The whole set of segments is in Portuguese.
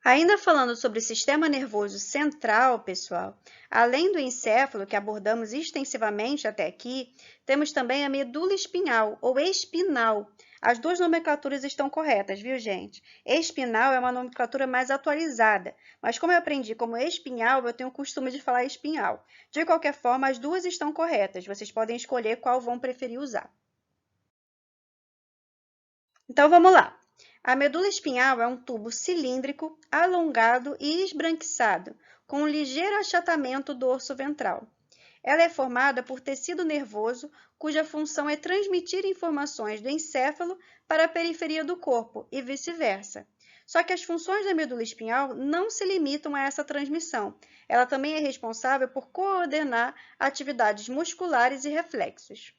Ainda falando sobre o sistema nervoso central, pessoal, além do encéfalo, que abordamos extensivamente até aqui, temos também a medula espinhal ou espinal. As duas nomenclaturas estão corretas, viu, gente? Espinal é uma nomenclatura mais atualizada, mas como eu aprendi como espinhal, eu tenho o costume de falar espinhal. De qualquer forma, as duas estão corretas, vocês podem escolher qual vão preferir usar. Então vamos lá. A medula espinhal é um tubo cilíndrico, alongado e esbranquiçado, com um ligeiro achatamento dorso ventral. Ela é formada por tecido nervoso, cuja função é transmitir informações do encéfalo para a periferia do corpo e vice-versa. Só que as funções da medula espinhal não se limitam a essa transmissão. Ela também é responsável por coordenar atividades musculares e reflexos.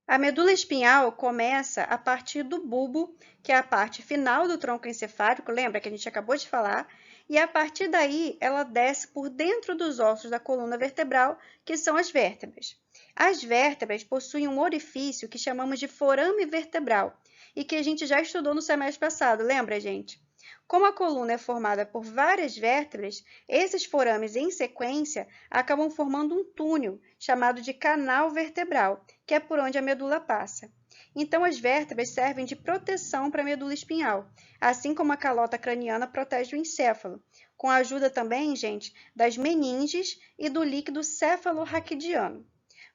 A medula espinhal começa a partir do bulbo, que é a parte final do tronco encefálico, lembra que a gente acabou de falar? E a partir daí, ela desce por dentro dos ossos da coluna vertebral, que são as vértebras. As vértebras possuem um orifício que chamamos de forame vertebral e que a gente já estudou no semestre passado, lembra, gente? Como a coluna é formada por várias vértebras, esses forames em sequência acabam formando um túnel chamado de canal vertebral, que é por onde a medula passa. Então, as vértebras servem de proteção para a medula espinhal, assim como a calota craniana protege o encéfalo, com a ajuda também, gente, das meninges e do líquido cefalorraquidiano.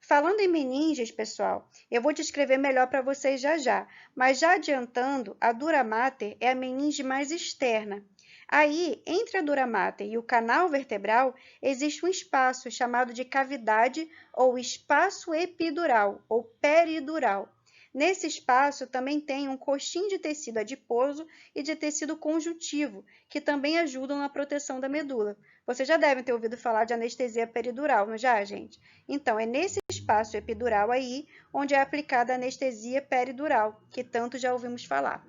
Falando em meninges, pessoal, eu vou descrever melhor para vocês já já, mas já adiantando, a dura mater é a meninge mais externa. Aí, entre a dura mater e o canal vertebral, existe um espaço chamado de cavidade ou espaço epidural ou peridural. Nesse espaço também tem um coxim de tecido adiposo e de tecido conjuntivo, que também ajudam na proteção da medula. Vocês já devem ter ouvido falar de anestesia peridural, não já, gente? Então, é nesse espaço epidural aí onde é aplicada a anestesia peridural, que tanto já ouvimos falar.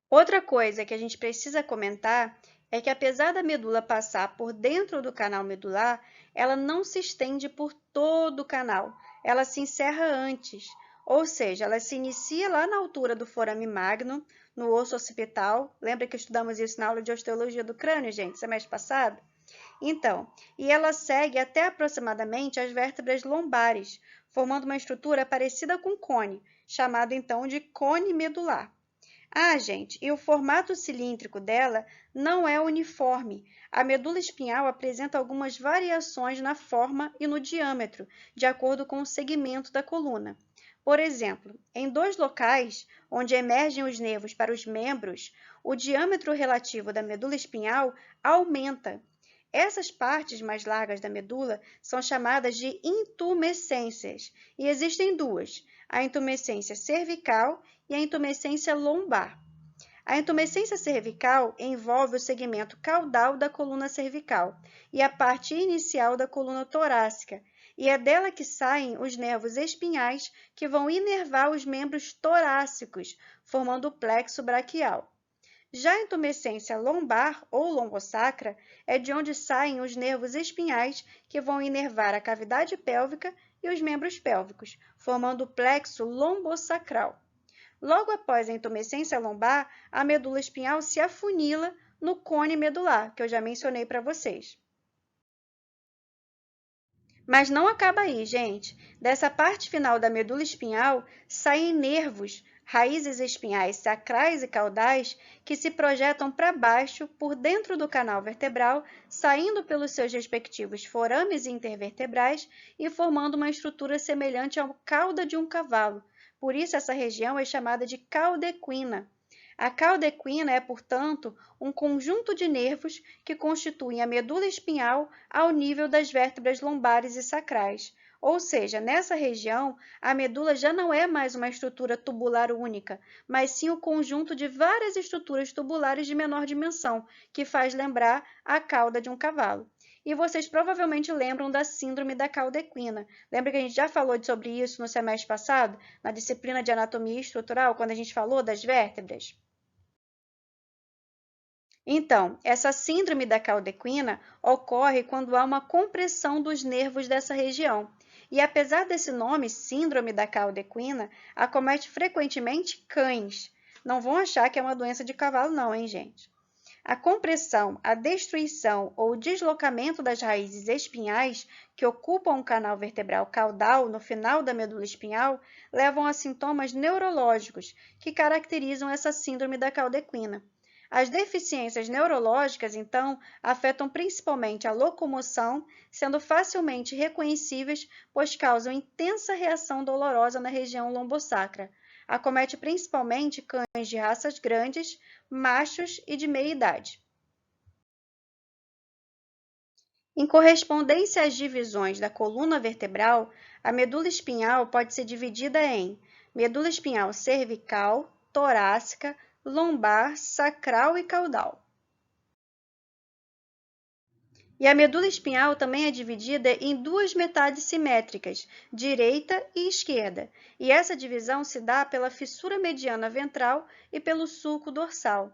Outra coisa que a gente precisa comentar é que apesar da medula passar por dentro do canal medular, ela não se estende por todo o canal, ela se encerra antes, ou seja, ela se inicia lá na altura do forame magno, no osso occipital. Lembra que estudamos isso na aula de osteologia do crânio, gente, semestre passado? Então, e ela segue até aproximadamente as vértebras lombares, formando uma estrutura parecida com cone, chamada então de cone medular. Ah, gente, e o formato cilíndrico dela não é uniforme. A medula espinhal apresenta algumas variações na forma e no diâmetro, de acordo com o segmento da coluna. Por exemplo, em dois locais, onde emergem os nervos para os membros, o diâmetro relativo da medula espinhal aumenta. Essas partes mais largas da medula são chamadas de intumescências, e existem duas, a intumescência cervical e a intumescência lombar. A intumescência cervical envolve o segmento caudal da coluna cervical e a parte inicial da coluna torácica, e é dela que saem os nervos espinhais que vão inervar os membros torácicos, formando o plexo braquial. Já a intumescência lombar ou lombosacra é de onde saem os nervos espinhais que vão inervar a cavidade pélvica e os membros pélvicos, formando o plexo lombosacral. Logo após a intumescência lombar, a medula espinhal se afunila no cone medular, que eu já mencionei para vocês. Mas não acaba aí, gente. Dessa parte final da medula espinhal saem nervos, raízes espinhais sacrais e caudais que se projetam para baixo por dentro do canal vertebral, saindo pelos seus respectivos forames intervertebrais e formando uma estrutura semelhante à cauda de um cavalo. Por isso, essa região é chamada de cauda equina. A cauda equina é, portanto, um conjunto de nervos que constituem a medula espinhal ao nível das vértebras lombares e sacrais. Ou seja, nessa região, a medula já não é mais uma estrutura tubular única, mas sim o conjunto de várias estruturas tubulares de menor dimensão, que faz lembrar a cauda de um cavalo. E vocês provavelmente lembram da síndrome da cauda equina. Lembra que a gente já falou sobre isso no semestre passado, na disciplina de anatomia estrutural, quando a gente falou das vértebras? Então, essa síndrome da caldequina ocorre quando há uma compressão dos nervos dessa região. E apesar desse nome, síndrome da caldequina, acomete frequentemente cães. Não vão achar que é uma doença de cavalo, não, hein, gente? A compressão, a destruição ou o deslocamento das raízes espinhais que ocupam o canal vertebral caudal no final da medula espinhal levam a sintomas neurológicos que caracterizam essa síndrome da caldequina. As deficiências neurológicas, então, afetam principalmente a locomoção, sendo facilmente reconhecíveis, pois causam intensa reação dolorosa na região lombosacra. Acomete principalmente cães de raças grandes, machos e de meia idade. Em correspondência às divisões da coluna vertebral, a medula espinhal pode ser dividida em medula espinhal cervical, torácica, lombar, sacral e caudal. E a medula espinhal também é dividida em duas metades simétricas, direita e esquerda, e essa divisão se dá pela fissura mediana ventral e pelo sulco dorsal.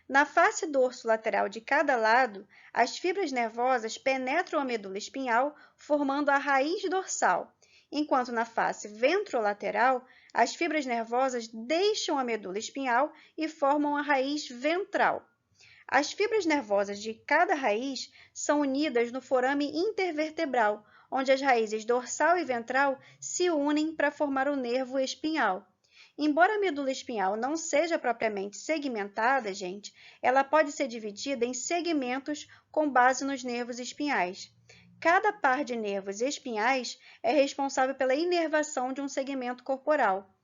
Na face dorso-lateral de cada lado, as fibras nervosas penetram a medula espinhal, formando a raiz dorsal, enquanto na face ventrolateral, as fibras nervosas deixam a medula espinhal e formam a raiz ventral. As fibras nervosas de cada raiz são unidas no forame intervertebral, onde as raízes dorsal e ventral se unem para formar o nervo espinhal. Embora a medula espinhal não seja propriamente segmentada, gente, ela pode ser dividida em segmentos com base nos nervos espinhais. Cada par de nervos espinhais é responsável pela inervação de um segmento corporal.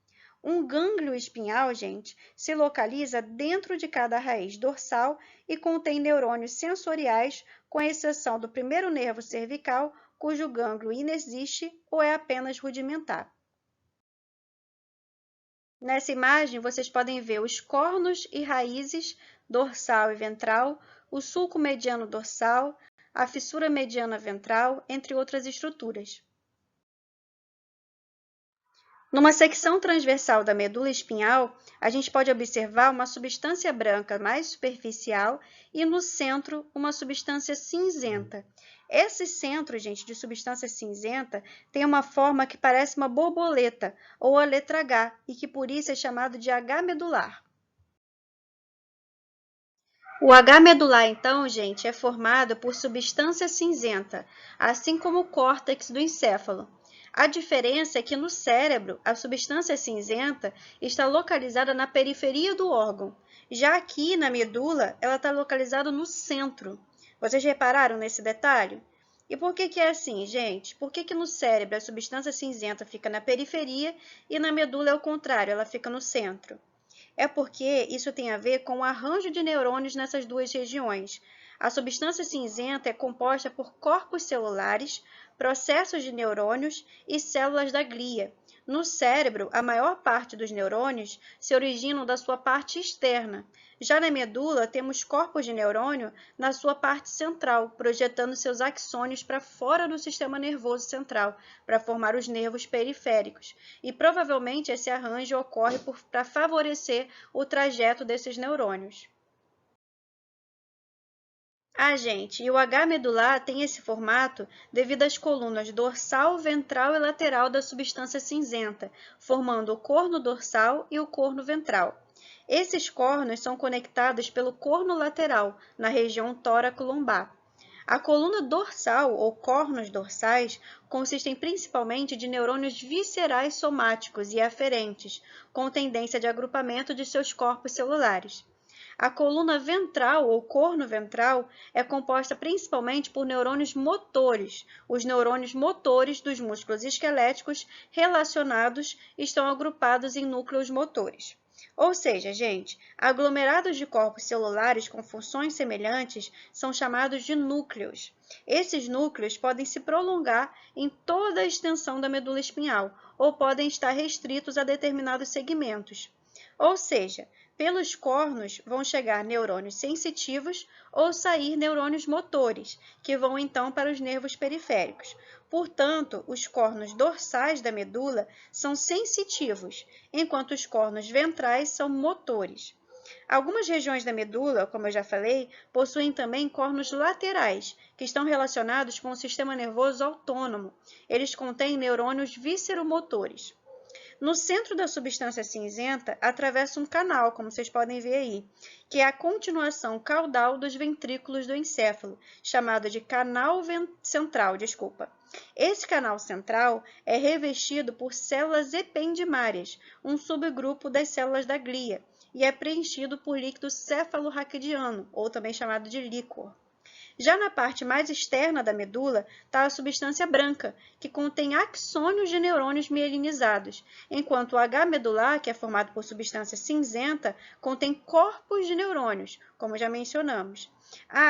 Um gânglio espinhal, gente, se localiza dentro de cada raiz dorsal e contém neurônios sensoriais, com exceção do primeiro nervo cervical, cujo gânglio inexiste ou é apenas rudimentar. Nessa imagem, vocês podem ver os cornos e raízes dorsal e ventral, o sulco mediano dorsal, a fissura mediana ventral, entre outras estruturas. Numa secção transversal da medula espinhal, a gente pode observar uma substância branca mais superficial e no centro uma substância cinzenta. Esse centro, gente, de substância cinzenta tem uma forma que parece uma borboleta ou a letra H e que por isso é chamado de H medular. O H medular, então, gente, é formado por substância cinzenta, assim como o córtex do encéfalo. A diferença é que no cérebro, a substância cinzenta está localizada na periferia do órgão. Já aqui na medula, ela está localizada no centro. Vocês repararam nesse detalhe? E por que é assim, gente? Por que no cérebro a substância cinzenta fica na periferia e na medula é o contrário, ela fica no centro? É porque isso tem a ver com o arranjo de neurônios nessas duas regiões. A substância cinzenta é composta por corpos celulares, processos de neurônios e células da glia. No cérebro, a maior parte dos neurônios se originam da sua parte externa. Já na medula, temos corpos de neurônio na sua parte central, projetando seus axônios para fora do sistema nervoso central, para formar os nervos periféricos. E provavelmente esse arranjo ocorre para favorecer o trajeto desses neurônios. Gente, e o H medular tem esse formato devido às colunas dorsal, ventral e lateral da substância cinzenta, formando o corno dorsal e o corno ventral. Esses cornos são conectados pelo corno lateral, na região tóraco-lombar. A coluna dorsal, ou cornos dorsais, consistem principalmente de neurônios viscerais somáticos e aferentes, com tendência de agrupamento de seus corpos celulares. A coluna ventral, ou corno ventral, é composta principalmente por neurônios motores. Os neurônios motores dos músculos esqueléticos relacionados estão agrupados em núcleos motores. Ou seja, gente, aglomerados de corpos celulares com funções semelhantes são chamados de núcleos. Esses núcleos podem se prolongar em toda a extensão da medula espinhal ou podem estar restritos a determinados segmentos. Ou seja, pelos cornos vão chegar neurônios sensitivos ou sair neurônios motores, que vão então para os nervos periféricos. Portanto, os cornos dorsais da medula são sensitivos, enquanto os cornos ventrais são motores. Algumas regiões da medula, como eu já falei, possuem também cornos laterais, que estão relacionados com o sistema nervoso autônomo. Eles contêm neurônios visceromotores. No centro da substância cinzenta, atravessa um canal, como vocês podem ver aí, que é a continuação caudal dos ventrículos do encéfalo, chamado de canal central, desculpa. Esse canal central é revestido por células ependimárias, um subgrupo das células da glia, e é preenchido por líquido cefalorraquidiano, ou também chamado de líquor. Já na parte mais externa da medula está a substância branca, que contém axônios de neurônios mielinizados, enquanto o H medular, que é formado por substância cinzenta, contém corpos de neurônios, como já mencionamos.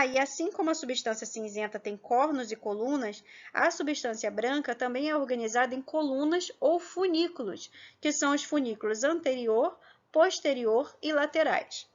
E assim como a substância cinzenta tem cornos e colunas, a substância branca também é organizada em colunas ou funículos, que são os funículos anterior, posterior e laterais.